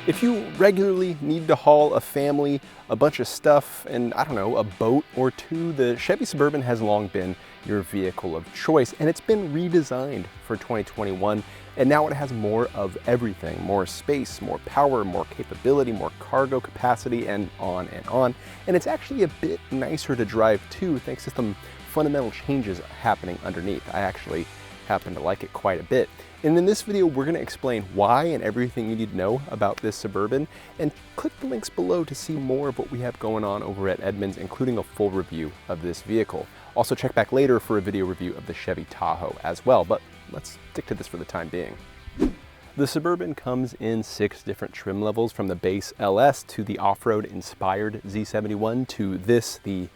If you regularly need to haul a family, a bunch of stuff, and I don't know, a boat or two, the Chevy Suburban has long been your vehicle of choice, and it's been redesigned for 2021, and now it has more of everything: more space, more power, more capability, more cargo capacity, and on and on. And it's actually a bit nicer to drive too, thanks to some fundamental changes happening underneath. I actually happen to like it quite a bit. And in this video, we're going to explain why and everything you need to know about this Suburban, and click the links below to see more of what we have going on over at Edmunds, including a full review of this vehicle. Also check back later for a video review of the Chevy Tahoe as well, but let's stick to this for the time being. The Suburban comes in 6 different trim levels, from the base LS to the off-road inspired Z71 to this, the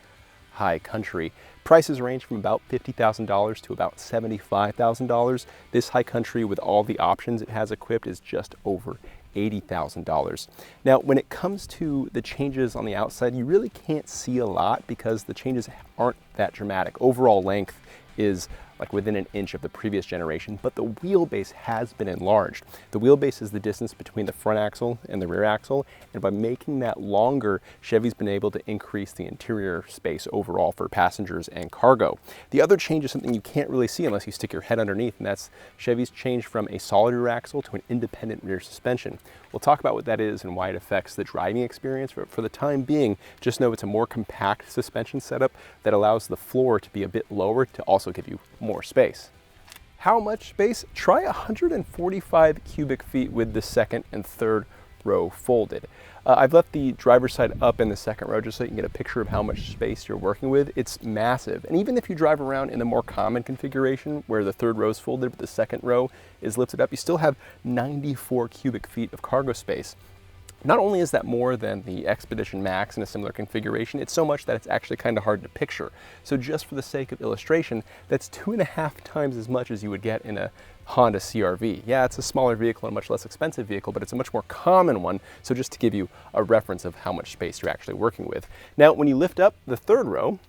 High Country. Prices range from about $50,000 to about $75,000. This High Country, with all the options it has equipped, is just over $80,000. Now, when it comes to the changes on the outside, you really can't see a lot because the changes aren't that dramatic. Overall length is like within an inch of the previous generation, but the wheelbase has been enlarged. The wheelbase is the distance between the front axle and the rear axle, and by making that longer, Chevy's been able to increase the interior space overall for passengers and cargo. The other change is something you can't really see unless you stick your head underneath, and that's Chevy's changed from a solid rear axle to an independent rear suspension. We'll talk about what that is and why it affects the driving experience, but for the time being, just know it's a more compact suspension setup that allows the floor to be a bit lower to also give you more space. How much space? Try 145 cubic feet with the second and third row folded. I've left the driver's side up in the second row just so you can get a picture of how much space you're working with. It's massive. And even if you drive around in the more common configuration where the third row is folded but the second row is lifted up, you still have 94 cubic feet of cargo space. Not only is that more than the Expedition Max in a similar configuration, it's so much that it's actually kind of hard to picture. So just for the sake of illustration, that's 2.5 times as much as you would get in a Honda CR-V. Yeah, it's a smaller vehicle and a much less expensive vehicle, but it's a much more common one. So just to give you a reference of how much space you're actually working with. Now, when you lift up the third row,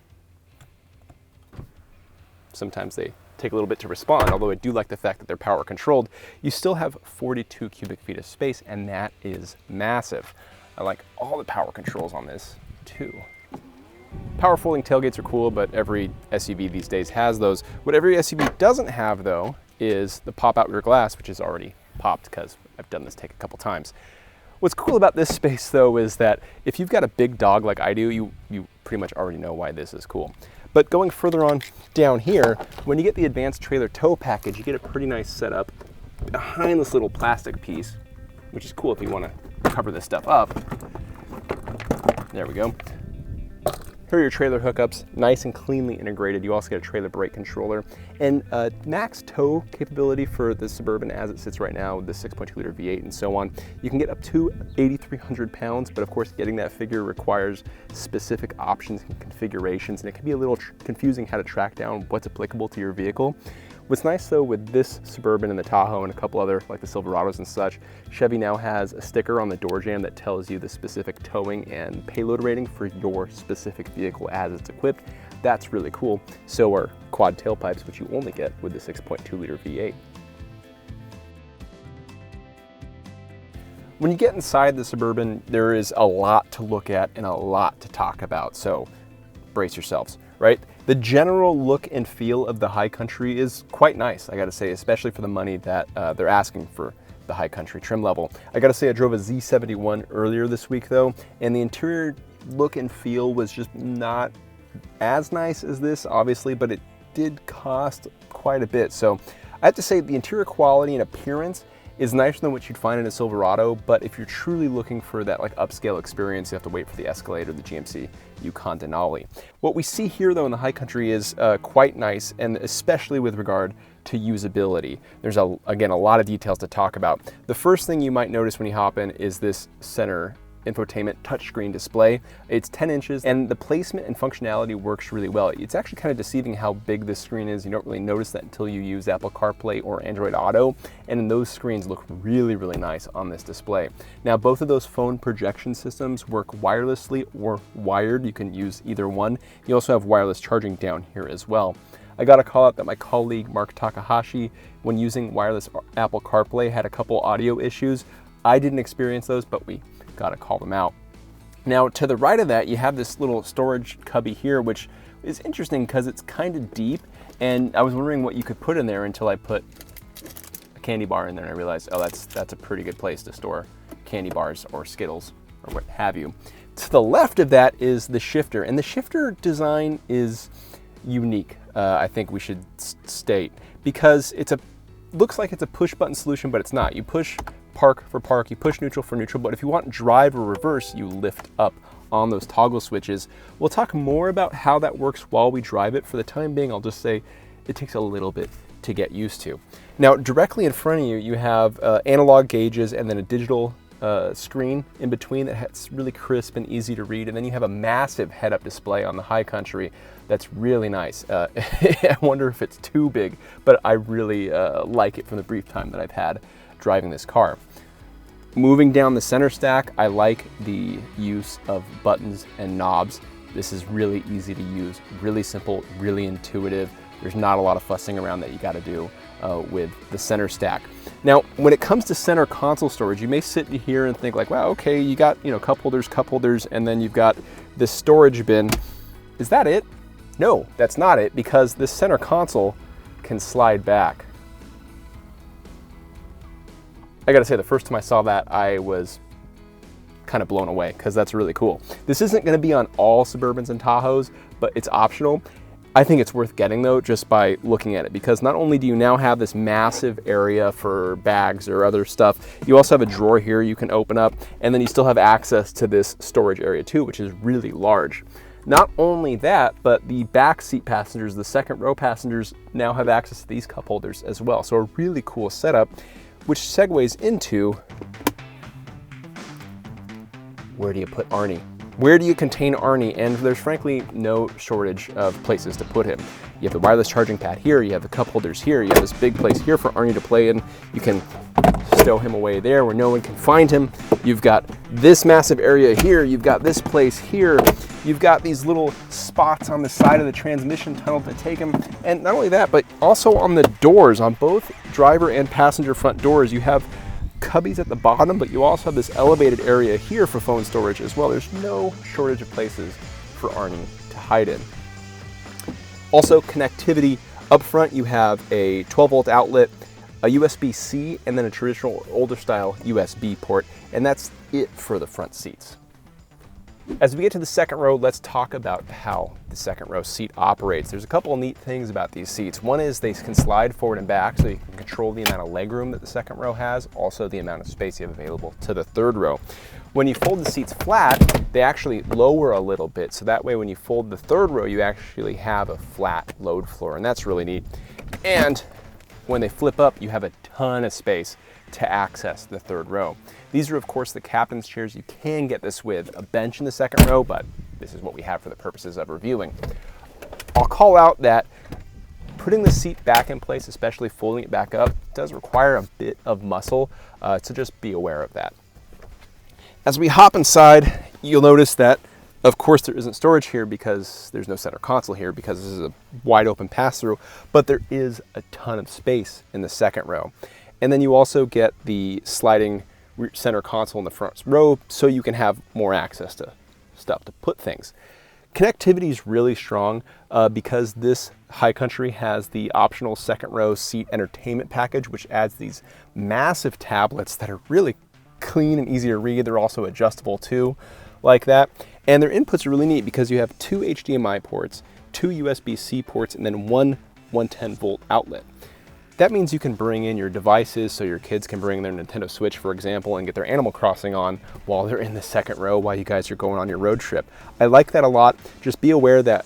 sometimes they take a little bit to respond, although I do like the fact that they're power controlled. You still have 42 cubic feet of space, and that is massive. I like all the power controls on this too. Power folding tailgates are cool, but every SUV these days has those. What every SUV doesn't have though is the pop out rear glass, which is already popped because I've done this take a couple times. What's cool about this space though is that if you've got a big dog like I do, you pretty much already know why this is cool. But going further on down here, when you get the advanced trailer tow package, you get a pretty nice setup behind this little plastic piece, which is cool if you want to cover this stuff up. There we go. Here are your trailer hookups, nice and cleanly integrated. You also get a trailer brake controller and max tow capability for the Suburban as it sits right now with the 6.2 liter V8 and so on. You can get up to 8,300 pounds, but of course getting that figure requires specific options and configurations, and it can be a little confusing how to track down what's applicable to your vehicle. What's nice though with this Suburban and the Tahoe and a couple other like the Silverados and such, Chevy now has a sticker on the door jamb that tells you the specific towing and payload rating for your specific vehicle as it's equipped. That's really cool. So are quad tailpipes, which you only get with the 6.2 liter V8. When you get inside the Suburban, there is a lot to look at and a lot to talk about, so brace yourselves, right? The general look and feel of the High Country is quite nice, I gotta say, especially for the money that they're asking for the High Country trim level. I gotta say, I drove a Z71 earlier this week though, and the interior look and feel was just not as nice as this, obviously, but it did cost quite a bit. So I have to say the interior quality and appearance is nicer than what you'd find in a Silverado, but if you're truly looking for that like upscale experience, you have to wait for the Escalade or the GMC Yukon Denali. What we see here though in the High Country is quite nice, and especially with regard to usability. There's again a lot of details to talk about. The first thing you might notice when you hop in is this center infotainment touchscreen display. It's 10 inches and the placement and functionality works really well. It's actually kind of deceiving how big this screen is. You don't really notice that until you use Apple CarPlay or Android Auto, and those screens look really, really nice on this display. Now, both of those phone projection systems work wirelessly or wired. You can use either one. You also have wireless charging down here as well. I got to call out that my colleague Mark Takahashi, when using wireless Apple CarPlay, had a couple audio issues. I didn't experience those, but we got to call them out. Now, to the right of that, you have this little storage cubby here, which is interesting because it's kind of deep, and I was wondering what you could put in there until I put a candy bar in there, and I realized, oh, that's a pretty good place to store candy bars or Skittles or what have you. To the left of that is the shifter, and the shifter design is unique, I think we should state, because looks like it's a push button solution, but it's not. You push park for park, you push neutral for neutral, but if you want drive or reverse, you lift up on those toggle switches. We'll talk more about how that works while we drive it. For the time being, I'll just say it takes a little bit to get used to. Now, directly in front of you, you have analog gauges and then a digital screen in between that's really crisp and easy to read. And then you have a massive head-up display on the high country that's really nice. I wonder if it's too big, but I really like it from the brief time that I've had driving this car. Moving down the center stack, I like the use of buttons and knobs. This is really easy to use, really simple, really intuitive. There's not a lot of fussing around that you got to do with the center stack. Now, when it comes to center console storage, you may sit here and think like, wow, okay, you got, cup holders, and then you've got this storage bin. Is that it? No, that's not it, because this center console can slide back. I gotta say, the first time I saw that, I was kind of blown away, because that's really cool. This isn't gonna be on all Suburbans and Tahoes, but it's optional. I think it's worth getting though, just by looking at it, because not only do you now have this massive area for bags or other stuff, you also have a drawer here you can open up, and then you still have access to this storage area too, which is really large. Not only that, but the back seat passengers, the second row passengers, now have access to these cup holders as well. So a really cool setup, which segues into, where do you put Arnie? Where do you contain Arnie? And there's frankly no shortage of places to put him. You have the wireless charging pad here, you have the cup holders here, you have this big place here for Arnie to play in. You can stow him away there where no one can find him. You've got this massive area here, you've got this place here, you've got these little spots on the side of the transmission tunnel to take him. And not only that, but also on the doors, on both driver and passenger front doors, you have cubbies at the bottom, but you also have this elevated area here for phone storage as well. There's no shortage of places for Arnie to hide in. Also, connectivity. Up front, you have a 12-volt outlet, a USB-C, and then a traditional older style USB port, and that's it for the front seats. As we get to the second row, let's talk about how the second row seat operates. There's a couple of neat things about these seats. One is they can slide forward and back, so you can control the amount of legroom that the second row has, also the amount of space you have available to the third row. When you fold the seats flat, they actually lower a little bit, so that way when you fold the third row, you actually have a flat load floor, and that's really neat. And when they flip up, you have a ton of space to access the third row. These are, of course, the captain's chairs. You can get this with a bench in the second row, but this is what we have for the purposes of reviewing. I'll call out that putting the seat back in place, especially folding it back up, does require a bit of muscle, so just be aware of that. As we hop inside, you'll notice that, of course, there isn't storage here because there's no center console here because this is a wide open pass-through, but there is a ton of space in the second row. And then you also get the sliding center console in the front row so you can have more access to stuff to put things. Connectivity is really strong because this high country has the optional second row seat entertainment package, which adds these massive tablets that are really clean and easy to read. They're also adjustable too, like that. And their inputs are really neat because you have 2 HDMI ports, 2 USB-C ports, and then one 110-volt outlet. That means you can bring in your devices, so your kids can bring their Nintendo Switch, for example, and get their Animal Crossing on while they're in the second row while you guys are going on your road trip. I like that a lot. Just be aware that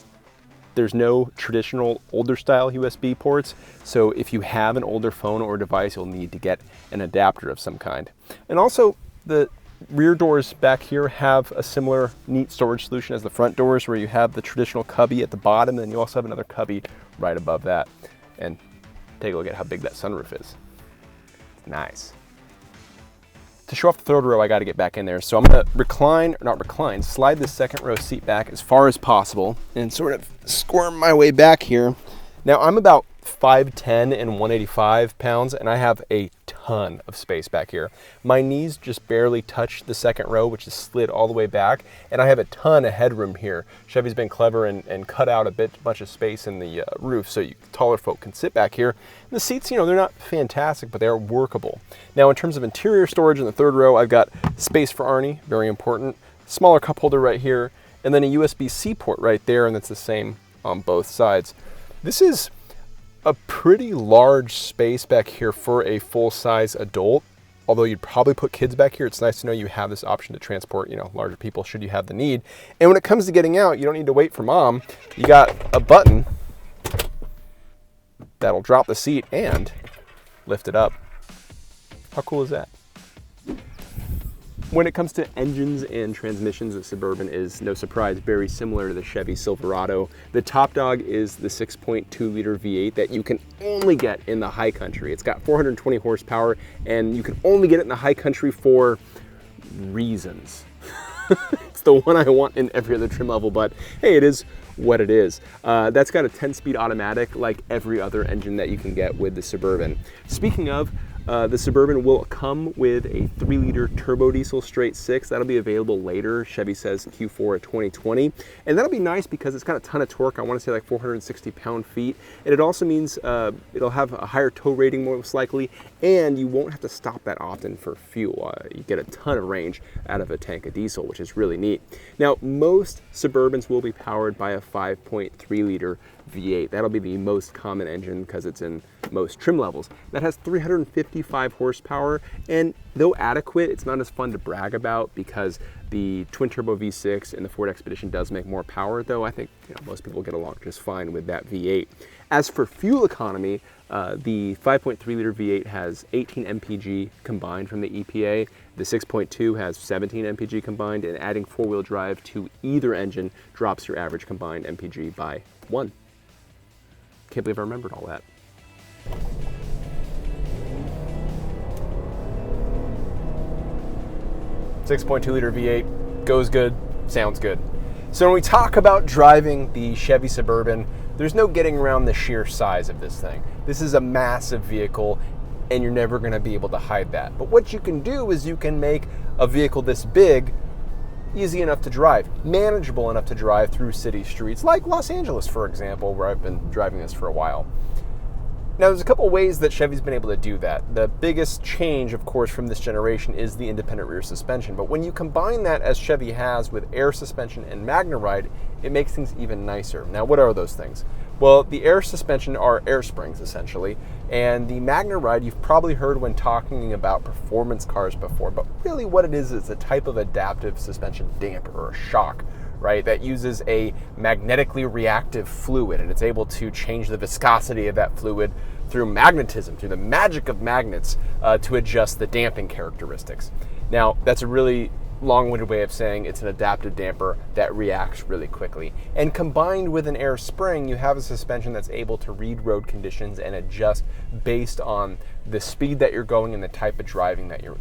there's no traditional older style USB ports, so if you have an older phone or device, you'll need to get an adapter of some kind. And also, the rear doors back here have a similar neat storage solution as the front doors, where you have the traditional cubby at the bottom, and you also have another cubby right above that. And take a look at how big that sunroof is. Nice. To show off the third row, I got to get back in there. So I'm going to slide the second row seat back as far as possible and sort of squirm my way back here. Now I'm about 5'10" and 185 pounds, and I have a ton ton of space back here. My knees just barely touch the second row, which is slid all the way back, and I have a ton of headroom here. Chevy's been clever and cut out a bunch of space in the roof so taller folk can sit back here. And the seats, they're not fantastic, but they're workable. Now, in terms of interior storage in the third row, I've got space for Arnie, very important, smaller cup holder right here, and then a USB-C port right there, and that's the same on both sides. This is a pretty large space back here for a full-size adult. Although you'd probably put kids back here, it's nice to know you have this option to transport, larger people should you have the need. And when it comes to getting out, you don't need to wait for mom. You got a button that'll drop the seat and lift it up. How cool is that? When it comes to engines and transmissions, the Suburban is, no surprise, very similar to the Chevy Silverado. The top dog is the 6.2 liter V8 that you can only get in the high country. It's got 420 horsepower, and you can only get it in the high country for reasons. It's the one I want in every other trim level, but hey, it is what it is. That's got a 10-speed automatic like every other engine that you can get with the Suburban. Speaking of, the Suburban will come with a 3-liter turbo diesel straight 6. That'll be available later. Chevy says Q4 of 2020. And that'll be nice because it's got a ton of torque. I want to say like 460 pound-feet. And it also means it'll have a higher tow rating most likely, and you won't have to stop that often for fuel. You get a ton of range out of a tank of diesel, which is really neat. Now, most Suburbans will be powered by a 5.3-liter V8. That'll be the most common engine because it's in most trim levels. That has 355 horsepower, and though adequate, it's not as fun to brag about because the twin turbo V6 and the Ford Expedition does make more power, though I think most people get along just fine with that V8. As for fuel economy, the 5.3-liter V8 has 18 mpg combined from the EPA. The 6.2 has 17 mpg combined, and adding four-wheel drive to either engine drops your average combined mpg by 1. Can't believe I remembered all that. .2-liter V8 goes good, sounds good. So when we talk about driving the Chevy Suburban, there's no getting around the sheer size of this thing. This is a massive vehicle, and you're never going to be able to hide that. But what you can do is you can make a vehicle this big easy enough to drive, manageable enough to drive through city streets, like Los Angeles, for example, where I've been driving this for a while. Now, there's a couple ways that Chevy's been able to do that. The biggest change, of course, from this generation is the independent rear suspension. But when you combine that, as Chevy has, with air suspension and MagneRide, it makes things even nicer. Now, what are those things? Well, the air suspension are air springs, essentially. And the MagneRide, you've probably heard when talking about performance cars before, but really what it is a type of adaptive suspension damper or a shock, right, that uses a magnetically reactive fluid, and it's able to change the viscosity of that fluid through magnetism, through the magic of magnets, to adjust the damping characteristics. Now, that's a really long-winded way of saying it's an adaptive damper that reacts really quickly. And combined with an air spring, you have a suspension that's able to read road conditions and adjust based on the speed that you're going and the type of driving that you're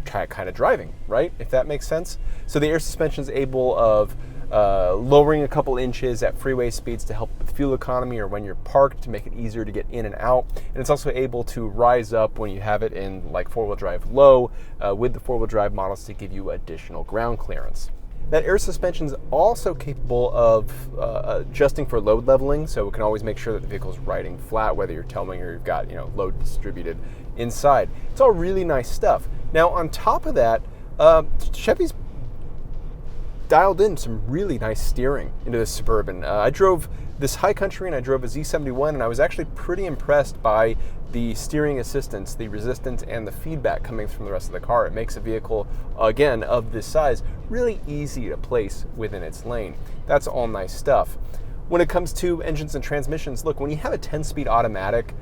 kind of driving, right? If that makes sense. So the air suspension is able of lowering a couple inches at freeway speeds to help with fuel economy or when you're parked to make it easier to get in and out. And it's also able to rise up when you have it in like four-wheel drive low with the four-wheel drive models to give you additional ground clearance. That air suspension is also capable of adjusting for load leveling, so it can always make sure that the vehicle is riding flat, whether you're towing or you've got load distributed inside. It's all really nice stuff. Now, on top of that, Chevy's dialed in some really nice steering into this Suburban. I drove this high country and I drove a Z71, and I was actually pretty impressed by the steering assistance, the resistance, and the feedback coming from the rest of the car. It makes a vehicle, again, of this size, really easy to place within its lane. That's all nice stuff. When it comes to engines and transmissions, look, when you have a 10-speed automatic,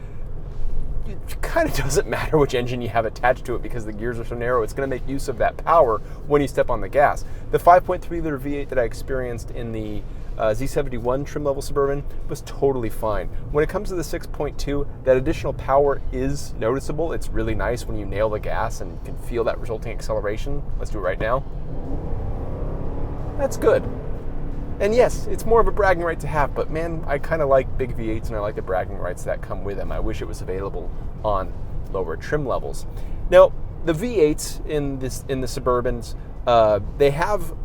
it kind of doesn't matter which engine you have attached to it because the gears are so narrow. It's going to make use of that power when you step on the gas. The 5.3-liter V8 that I experienced in the Z71 trim level Suburban was totally fine. When it comes to the 6.2, that additional power is noticeable. It's really nice when you nail the gas and you can feel that resulting acceleration. Let's do it right now. That's good. And yes, it's more of a bragging right to have, but man, I kind of like big V8s and I like the bragging rights that come with them. I wish it was available on, lower trim levels. Now, the V8s in the Suburbans, they have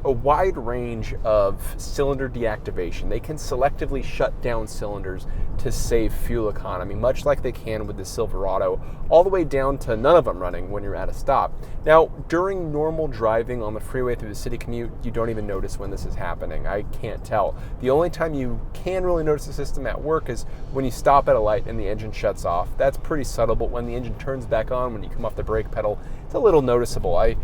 a wide range of cylinder deactivation. They can selectively shut down cylinders to save fuel economy, much like they can with the Silverado, all the way down to none of them running when you're at a stop. Now, during normal driving on the freeway through the city commute, you don't even notice when this is happening. I can't tell. The only time you can really notice the system at work is when you stop at a light and the engine shuts off. That's pretty subtle, but when the engine turns back on, when you come off the brake pedal, it's a little noticeable. I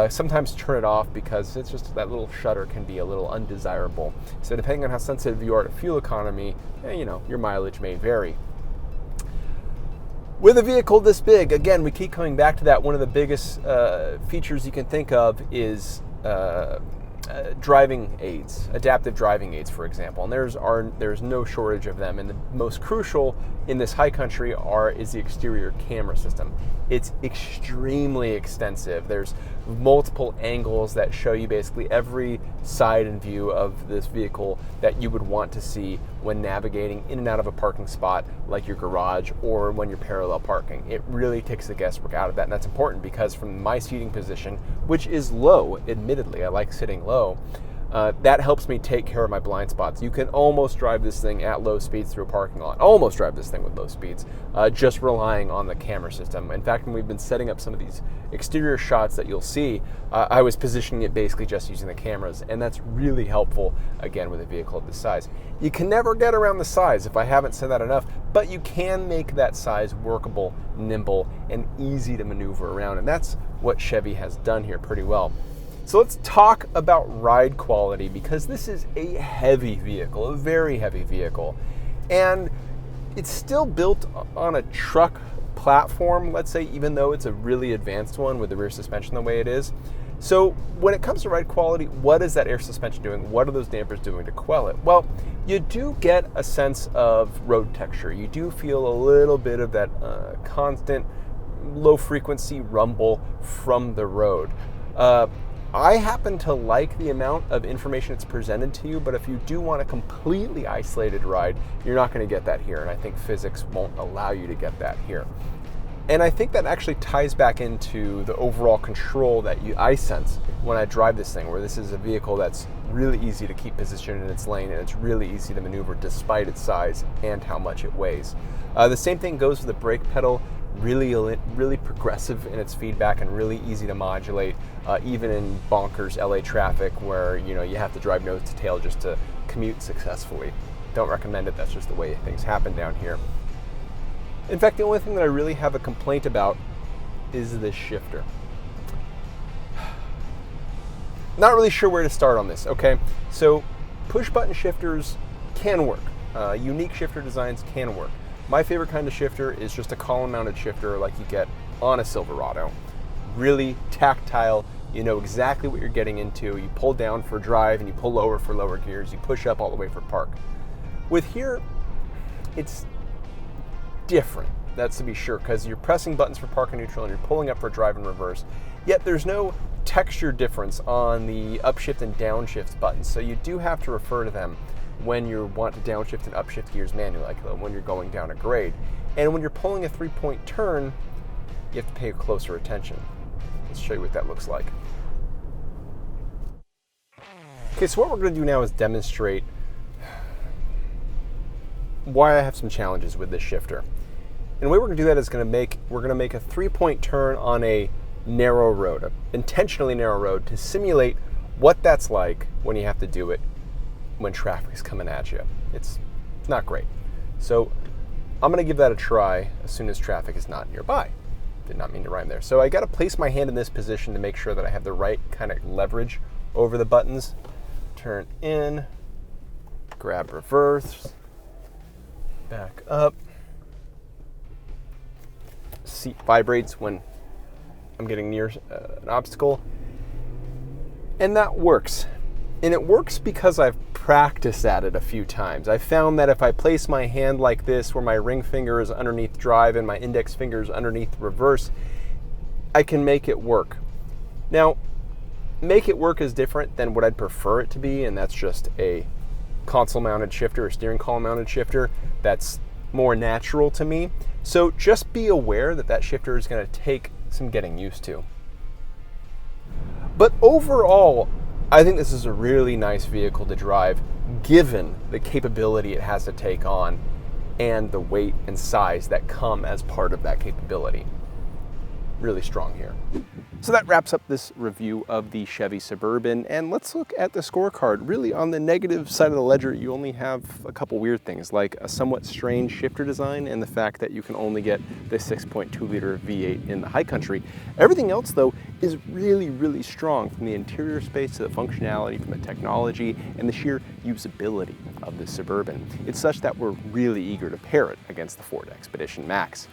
sometimes turn it off because it's just that little shutter can be a little undesirable. So depending on how sensitive you are to fuel economy, your mileage may vary. With a vehicle this big, again, we keep coming back to that. One of the biggest features you can think of is driving aids, adaptive driving aids, for example. And there's no shortage of them. And the most crucial in this high country is the exterior camera system. It's extremely extensive. There's multiple angles that show you basically every side and view of this vehicle that you would want to see when navigating in and out of a parking spot like your garage or when you're parallel parking. It really takes the guesswork out of that, and that's important because from my seating position, which is low, admittedly, I like sitting low, that helps me take care of my blind spots. You can almost drive this thing at low speeds through a parking lot. Almost drive this thing with low speeds, just relying on the camera system. In fact, when we've been setting up some of these exterior shots that you'll see, I was positioning it basically just using the cameras, and that's really helpful, again, with a vehicle of this size. You can never get around the size, if I haven't said that enough, but you can make that size workable, nimble, and easy to maneuver around, and that's what Chevy has done here pretty well. So let's talk about ride quality, because this is a heavy vehicle, a very heavy vehicle. And it's still built on a truck platform, let's say, even though it's a really advanced one with the rear suspension the way it is. So when it comes to ride quality, what is that air suspension doing? What are those dampers doing to quell it? Well, you do get a sense of road texture. You do feel a little bit of that constant low frequency rumble from the road. I happen to like the amount of information it's presented to you, but if you do want a completely isolated ride, you're not going to get that here, and I think physics won't allow you to get that here. And I think that actually ties back into the overall control that I sense when I drive this thing, where this is a vehicle that's really easy to keep positioned in its lane, and it's really easy to maneuver despite its size and how much it weighs. The same thing goes with the brake pedal. Really progressive in its feedback and really easy to modulate, even in bonkers LA traffic where you have to drive nose to tail just to commute successfully. Don't recommend it. That's just the way things happen down here. In fact, the only thing that I really have a complaint about is this shifter. Not really sure where to start on this. Okay, so push button shifters can work. Unique shifter designs can work. My favorite kind of shifter is just a column-mounted shifter like you get on a Silverado. Really tactile, you know exactly what you're getting into. You pull down for drive and you pull lower for lower gears. You push up all the way for park. With here, it's different, that's to be sure, because you're pressing buttons for park and neutral and you're pulling up for drive and reverse. Yet there's no texture difference on the upshift and downshift buttons, so you do have to refer to them when you want to downshift and upshift gears manually, like when you're going down a grade. And when you're pulling a 3-point turn, you have to pay closer attention. Let's show you what that looks like. Okay, so what we're going to do now is demonstrate why I have some challenges with this shifter. And the way we're going to do that is we're going to make a 3-point turn on a narrow road, an intentionally narrow road, to simulate what that's like when you have to do it when traffic is coming at you. It's not great. So I'm going to give that a try as soon as traffic is not nearby. Did not mean to rhyme there. So I got to place my hand in this position to make sure that I have the right kind of leverage over the buttons. Turn in, grab reverse, back up. Seat vibrates when I'm getting near an obstacle. And that works. And it works because I've practiced at it a few times. I found that if I place my hand like this, where my ring finger is underneath drive and my index finger is underneath reverse, I can make it work. Now, make it work is different than what I'd prefer it to be, and that's just a console mounted shifter or steering column mounted shifter that's more natural to me. So just be aware that that shifter is going to take some getting used to. But overall, I think this is a really nice vehicle to drive, given the capability it has to take on and the weight and size that come as part of that capability. Really strong here. So that wraps up this review of the Chevy Suburban, and let's look at the scorecard. Really, on the negative side of the ledger, you only have a couple weird things, like a somewhat strange shifter design and the fact that you can only get the 6.2-liter V8 in the high country. Everything else, though, is really, really strong, from the interior space to the functionality, from the technology, and the sheer usability of the Suburban. It's such that we're really eager to pair it against the Ford Expedition Max.